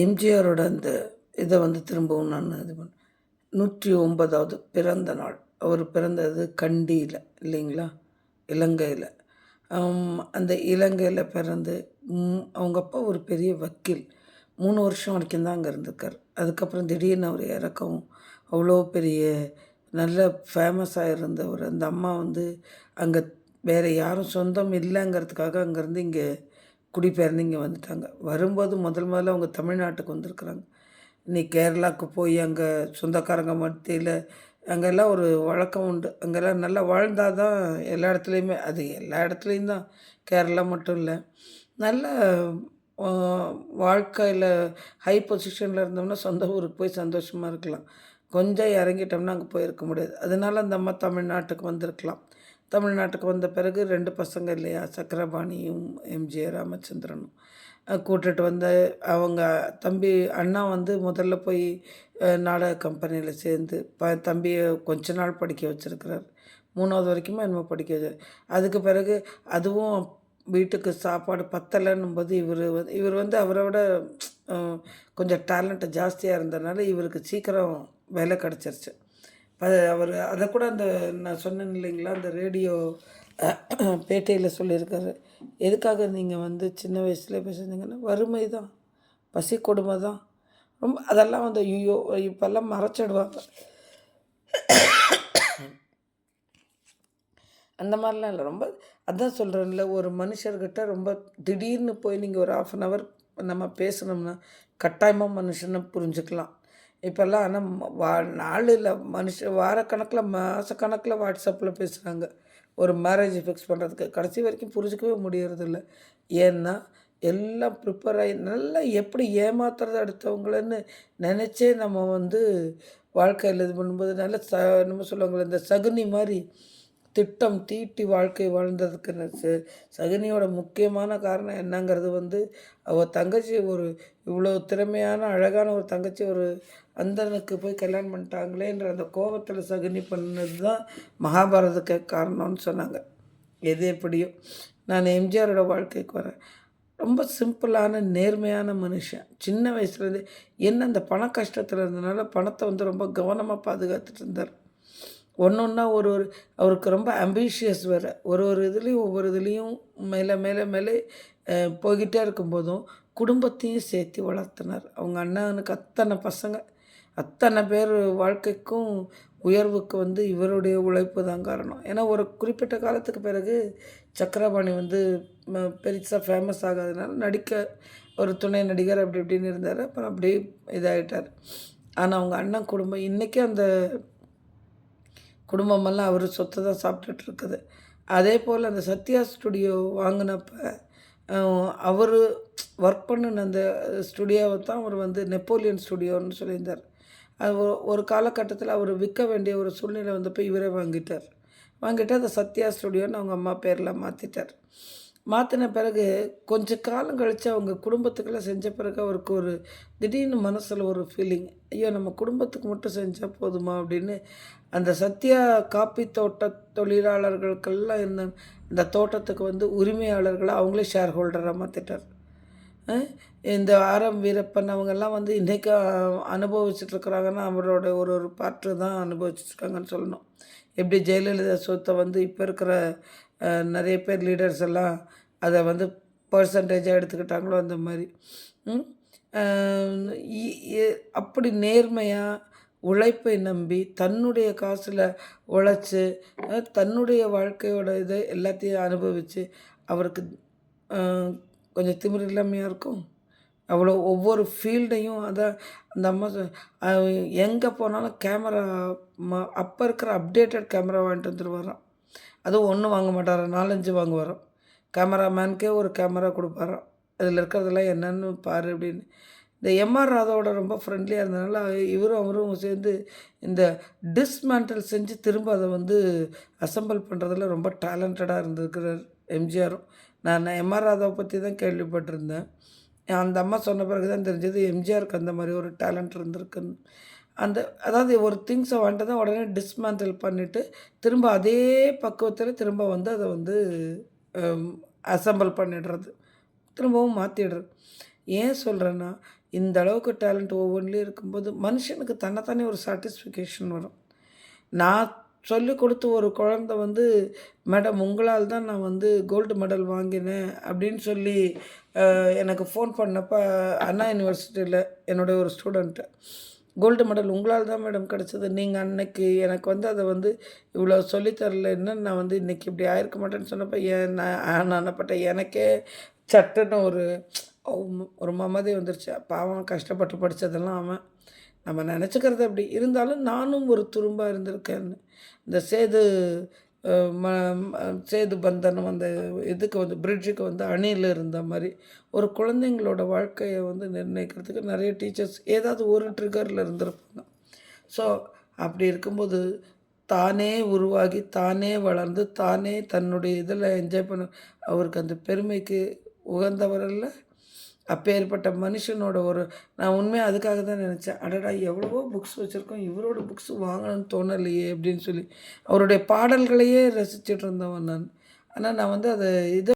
எம்ஜிஆரோட அந்த இதை வந்து திரும்பவும் நான் இது பண்ணேன். 109வது பிறந்த நாள். அவர் பிறந்தது கண்டியில் இல்லைங்களா? இலங்கையில். அந்த இலங்கையில் பிறந்து அவங்க அப்பா ஒரு பெரிய வக்கீல். 3 வருஷம் வரைக்கும் தான் அங்கே இருந்திருக்கார். அதுக்கப்புறம் திடீர்னு அவர் இறக்கவும், அவ்வளோ பெரிய நல்ல ஃபேமஸாக இருந்தவர். அந்த அம்மா வந்து அங்கே வேறு யாரும் சொந்தம் இல்லைங்கிறதுக்காக அங்கேருந்து இங்கே குடிபெயர்ந்து இங்கே வந்துட்டாங்க. வரும்போது முதல்ல அவங்க தமிழ்நாட்டுக்கு வந்திருக்குறாங்க. இன்னைக்கு கேரளாவுக்கு போய் அங்கே சொந்தக்காரங்க மத்தியில் அங்கெல்லாம் ஒரு வழக்கம் உண்டு. அங்கெல்லாம் நல்லா வாழ்ந்தா தான் எல்லா இடத்துலையுமே, அது எல்லா இடத்துலையும் தான், கேரளா மட்டும் இல்லை. நல்ல அ வாழ்க்கையில ஹை பொசிஷனில் இருந்தோம்னா சொந்த ஊருக்கு போய் சந்தோஷமாக இருக்கலாம். கொஞ்சம் இறங்கிட்டோம்னா அங்கே போயிருக்க முடியாது. அதனால அந்த அம்மா தமிழ்நாட்டுக்கு வந்திருக்கலாம். தமிழ்நாட்டுக்கு வந்த பிறகு 2 பசங்க இல்லையா? சக்கரபாணியும், எம்ஜிஆர் ராமச்சந்திரனும் கூட்டிட்டு வந்து அவங்க தம்பி அண்ணா வந்து முதல்ல போய் நாடக கம்பெனியில் சேர்ந்து தம்பிய கொஞ்ச நாள் படிக்க வச்சிருக்கிறார். 3வது வரைக்குமே என்னமோ படிக்க வச்சார். அதுக்கு பிறகு அதுவும் வீட்டுக்கு சாப்பாடு பத்தலைன்னும்போது இவர் வந்து அவரை விட அ கொஞ்சம் டேலண்ட் ஜாஸ்தியாக இருந்ததுனால இவருக்கு சீக்கிரம் வேலை கிடச்சிருச்சு. அவர் அதை கூட அந்த நான் சொன்னேன் இல்லைங்களா, அந்த ரேடியோ பேட்டியில் சொல்லியிருக்காரு. எதுக்காக நீங்கள் வந்து சின்ன வயசுலேயே பேசுனீங்கன்னா, வறுமை தான், பசி கொடுமை தான். ரொம்ப அதெல்லாம் வந்து ஐயோ! இப்போல்லாம் மறைச்சிடுவாங்க. அந்த மாதிரிலாம் இல்லை. ரொம்ப அதான் சொல்கிறேன்ல, ஒரு மனுஷர்கிட்ட ரொம்ப திடீர்னு போய் நீங்கள் ஒரு 1/2 ஹவர் நம்ம பேசணும்னா கட்டாயமாக மனுஷனை புரிஞ்சுக்கலாம். இப்போல்லாம் ஆனால் நாள் இல்லை, வாரக்கணக்கில் மாதக்கணக்கில் வாட்ஸ்அப்பில் பேசுகிறாங்க ஒரு மேரேஜ் ஃபிக்ஸ் பண்ணுறதுக்கு. கடைசி வரைக்கும் புரிஞ்சிக்கவே முடியறதில்ல. ஏன்னா எல்லாம் ப்ரிப்பேர் ஆகி நல்லா எப்படி ஏமாத்துறது அடுத்தவங்களன்னு நினச்சே நம்ம வந்து வாழ்க்கையில் இது பண்ணும்போது நல்ல நம்ம சொல்லுவாங்களே, இந்த சகுனி மாதிரி திட்டம் தீட்டி வாழ்க்கை வாழ்ந்ததுக்கு சகுனியோட முக்கியமான காரணம் என்னங்கிறது வந்து அவள் தங்கச்சி ஒரு இவ்வளோ திறமையான அழகான ஒரு தங்கச்சி ஒரு அந்தனுக்கு போய் கல்யாணம் பண்ணிட்டாங்களேன்ற அந்த கோபத்தில் சகுனி பண்ணது தான் மகாபாரதத்துக்கு காரணம்னு சொன்னாங்க. எது எப்படியோ நான் எம்ஜிஆரோட வாழ்க்கைக்கு வரேன். ரொம்ப சிம்பிளான நேர்மையான மனுஷன். சின்ன வயசுலேருந்து என்ன அந்த பண கஷ்டத்தில் இருந்தனால பணத்தை வந்து ரொம்ப கவனமாக பாதுகாத்துட்டு இருந்தார். ஒன்று ஒன்றா அவருக்கு ரொம்ப ஆம்பிஷியஸ் வேறு. ஒரு இதுலேயும் ஒவ்வொரு இதுலேயும் மேலே மேலே மேலே போய்கிட்டே இருக்கும்போதும் குடும்பத்தையும் சேர்த்து வளர்த்தினார். அவங்க அண்ணனுக்கு அத்தனை பசங்க, அத்தனை பேர் வாழ்க்கைக்கும் உயர்வுக்கு வந்து இவருடைய உழைப்பு தான் காரணம். ஏன்னா ஒரு குறிப்பிட்ட காலத்துக்கு பிறகு சக்கரபாணி வந்து பெருசாக ஃபேமஸ் ஆகாதனால நடிக்க ஒரு துணை நடிகர் அப்படி இப்படின்னு இருந்தார். அப்புறம் அப்படியே இதாகிட்டார். ஆனால் அவங்க அண்ணன் குடும்பம் இன்றைக்கி அந்த குடும்பமெல்லாம் அவர் சொத்தை தான் சாப்பிட்டுட்டு இருக்குது. அதே போல் அந்த சத்யா ஸ்டுடியோ வாங்கினப்ப அவர் ஒர்க் பண்ணின அந்த ஸ்டுடியோவை தான் அவர் வந்து நெப்போலியன் ஸ்டுடியோன்னு சொல்லியிருந்தார். அது ஒரு காலகட்டத்தில் அவர் விற்க வேண்டிய ஒரு சூழ்நிலை வந்தப்போ இவரே வாங்கிட்டார். வாங்கிட்டு அதை சத்யா ஸ்டுடியோன்னு அவங்க அம்மா பேரில் மாற்றிட்டார். மாற்றின பிறகு கொஞ்ச காலம் கழித்து அவங்க குடும்பத்துக்கெல்லாம் செஞ்ச பிறகு அவருக்கு ஒரு திடீர்னு மனசில் ஒரு ஃபீலிங், ஐயோ நம்ம குடும்பத்துக்கு மட்டும் செஞ்சால் போதுமா அப்படின்னு அந்த சத்யா காப்பி தோட்ட தொழிலாளர்களுக்கெல்லாம் இந்த தோட்டத்துக்கு வந்து உரிமையாளர்களை அவங்களே ஷேர் ஹோல்டராக மாற்றிட்டார். இந்த ஆரம் வீரப்பன் அவங்கெல்லாம் வந்து இன்றைக்கி அனுபவிச்சுட்ருக்குறாங்கன்னா அவரோட ஒரு ஒரு பாட்டு தான் அனுபவிச்சுட்ருக்காங்கன்னு சொல்லணும். எப்படி ஜெயலலிதா சொத்தை வந்து இப்போ இருக்கிற நிறைய பேர் லீடர்ஸ் எல்லாம் அதை வந்து பர்சன்டேஜாக எடுத்துக்கிட்டாங்களோ அந்த மாதிரி அப்படி நேர்மையாக உழைப்பை நம்பி தன்னுடைய காசில் உழைச்சி தன்னுடைய வாழ்க்கையோட இதை எல்லாத்தையும் அனுபவித்து அவருக்கு கொஞ்சம் திமிரு இல்லாமையாக இருக்கும். அவ்வளோ ஒவ்வொரு ஃபீல்டையும் அதை அந்த அம்மா எங்கே போனாலும் கேமரா அப்போ இருக்கிற அப்டேட்டட் கேமரா வாங்கிட்டு வந்துடுவாராம். அதுவும் ஒன்று வாங்க மாட்டாராம், 4-5 வாங்குவாராம். கேமராமேனுக்கே ஒரு கேமரா கொடுப்பாராம். அதில் இருக்கிறதெல்லாம் என்னன்னு பாரு அப்படின்னு. இந்த எம்ஆர் ராதாவோட ரொம்ப ஃப்ரெண்ட்லியாக இருந்ததுனால அவரும் சேர்ந்து இந்த டிஸ்மேண்டில் செஞ்சு திரும்ப அதை வந்து அசம்பிள் பண்ணுறதுல ரொம்ப டேலண்டடாக இருந்திருக்கிறார் எம்ஜிஆரும். நான் எம்ஆர் ராதாவை பற்றி தான் கேள்விப்பட்டிருந்தேன். அந்த அம்மா சொன்ன பிறகு தான் தெரிஞ்சது எம்ஜிஆருக்கு அந்த மாதிரி ஒரு டேலண்ட் இருந்திருக்குன்னு. அதாவது ஒரு திங்ஸை வந்துட்டு தான் உடனே டிஸ்மேண்டில் பண்ணிவிட்டு திரும்ப அதே பக்குவத்தில் திரும்ப வந்து அதை வந்து அசம்பிள் பண்ணிடுறது, திரும்பவும் மாற்றிடுறது. ஏன் சொல்கிறேன்னா, இந்த அளவுக்கு டேலண்ட் ஒவ்வொன்றிலையும் இருக்கும்போது மனுஷனுக்கு தன்னைத்தானே ஒரு சாட்டிஸ்ஃபிகேஷன் வரும். நான் சொல்லிக் கொடுத்த ஒரு குழந்தை வந்து, "மேடம் உங்களால் தான் நான் வந்து கோல்டு மெடல் வாங்கினேன்" அப்படின்னு சொல்லி எனக்கு ஃபோன் பண்ணப்ப அண்ணா யுனிவர்சிட்டியில என்னுடைய ஒரு ஸ்டூடெண்ட்டு, "கோல்டு மெடல் உங்களால தான் மேடம் கிடச்சது. நீங்க அன்னைக்கு எனக்கு வந்து அத வந்து இவ்வளோ சொல்லி தரலைன்னா, நான் வந்து இன்னைக்கு இப்படி ஆயிருக்க மாட்டேன்னு" சொன்னப்ப, நான் என்னப்பட்டேன் எனக்கே சட்டுன்னு ஒரு மமதை வந்துருச்சு. பாவம் கஷ்டப்பட்டு படிச்சதெல்லாம் அவன். நம்ம நெனச்சுக்கிறது அப்படி. இருந்தாலும் நானும் ஒரு துரும்பா இருந்திருக்கேன்னு. இந்த சேது அ ம ம சேது பந்தனம் அந்த இதுக்கு வந்து பிரிட்ஜுக்கு வந்து அணில இருந்த மாரி, ஒரு குழந்தைங்களோட வாழ்க்கைய வந்து நிர்ணயிக்கிறதுக்கு நெறைய டீச்சர்ஸ் ஏதாவது ஒரு ட்ரிகர்ல இருந்திருப்பாங்க. ஸோ, அப்படி இருக்கும்போது, தானே உருவாகி, தானே வளர்ந்து, தானே தன்னுடைய இதில என்ஜாய் பண்ண அவருக்கு அந்த பெருமைக்கு உகந்தவர் அல்ல. அப்பேற்பட்ட மனுஷனோட நான் உண்மையா அதுக்காக தான் நெனச்சேன். அடடா! எவ்வளவோ புக்ஸ் வச்சிருக்கோம். இவரோட புக்ஸ் வாங்கணும்னு தோணலையே! அப்படின்னு சொல்லி. அவருடைய பாடல்களையே ரசிச்சுட்டு இருந்தவன் நான். ஆனா நான் வந்து அத இத